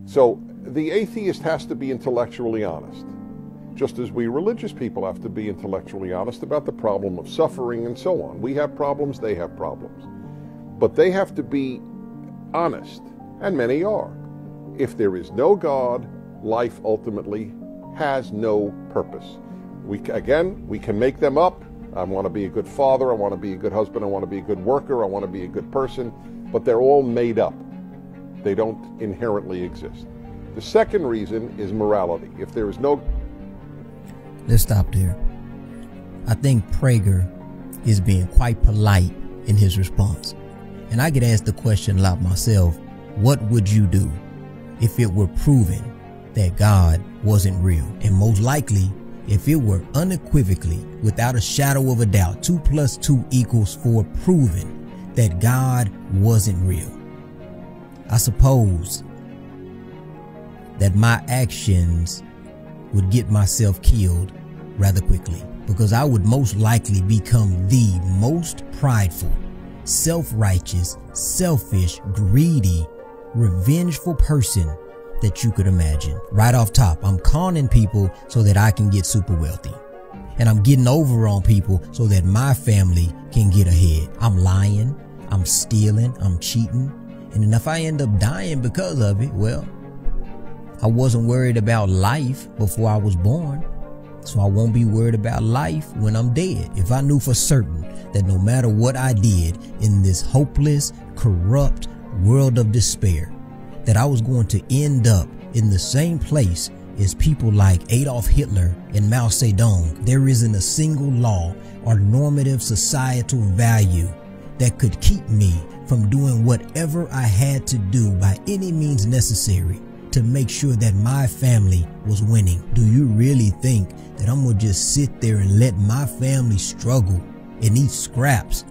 So the atheist has to be intellectually honest, just as we religious people have to be intellectually honest about the problem of suffering and so on. We have problems, they have problems. But they have to be honest, and many are. If there is no God, life ultimately has no purpose. We can make them up. I want to be a good father, I want to be a good husband, I want to be a good worker, I want to be a good person, but they're all made up. They don't inherently exist. The second reason is morality. If there is no... Let's stop there. I think Prager is being quite polite in his response. And I get asked the question a lot myself, what would you do if it were proven that God wasn't real? And most likely, if it were unequivocally, without a shadow of a doubt, 2 + 2 = 4, proven that God wasn't real, I suppose that my actions would get myself killed rather quickly, because I would most likely become the most prideful, self-righteous, selfish, greedy, revengeful person that you could imagine. Right off top, I'm conning people so that I can get super wealthy. And I'm getting over on people so that my family can get ahead. I'm lying, I'm stealing, I'm cheating. And then if I end up dying because of it, well, I wasn't worried about life before I was born, so I won't be worried about life when I'm dead. If I knew for certain that no matter what I did in this hopeless, corrupt world of despair, that I was going to end up in the same place as people like Adolf Hitler and Mao Zedong, there isn't a single law or normative societal value that could keep me from doing whatever I had to do by any means necessary to make sure that my family was winning. Do you really think that I'm gonna just sit there and let my family struggle and eat scraps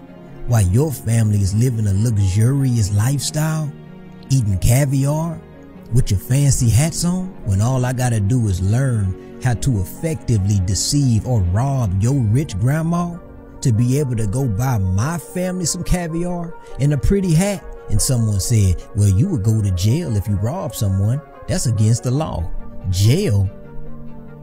while your family is living a luxurious lifestyle, eating caviar with your fancy hats on, when all I gotta do is learn how to effectively deceive or rob your rich grandma to be able to go buy my family some caviar and a pretty hat? And someone said, well, you would go to jail if you rob someone. That's against the law. Jail?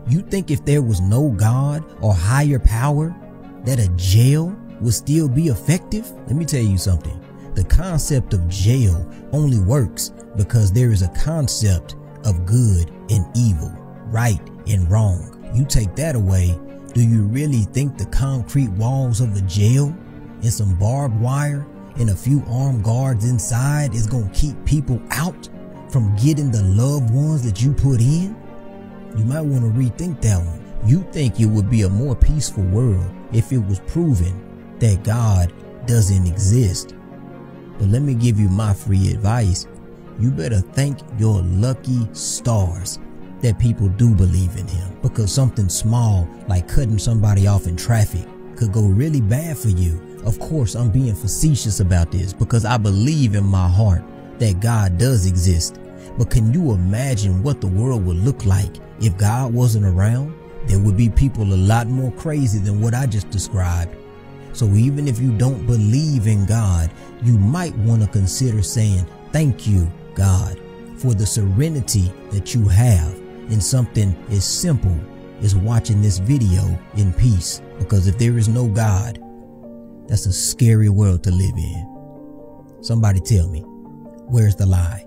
You think if there was no God or higher power, that a jail would still be effective? Let me tell you something. The concept of jail only works because there is a concept of good and evil, right and wrong. You take that away, do you really think the concrete walls of a jail and some barbed wire and a few armed guards inside is gonna keep people out from getting the loved ones that you put in? You might want to rethink that one. You think it would be a more peaceful world if it was proven that God doesn't exist. But let me give you my free advice. You better thank your lucky stars that people do believe in him, because something small like cutting somebody off in traffic could go really bad for you. Of course, I'm being facetious about this because I believe in my heart that God does exist. But can you imagine what the world would look like if God wasn't around? There would be people a lot more crazy than what I just described. So even if you don't believe in God, you might want to consider saying, thank you, God, for the serenity that you have in something as simple as watching this video in peace. Because if there is no God, that's a scary world to live in. Somebody tell me, where's the lie?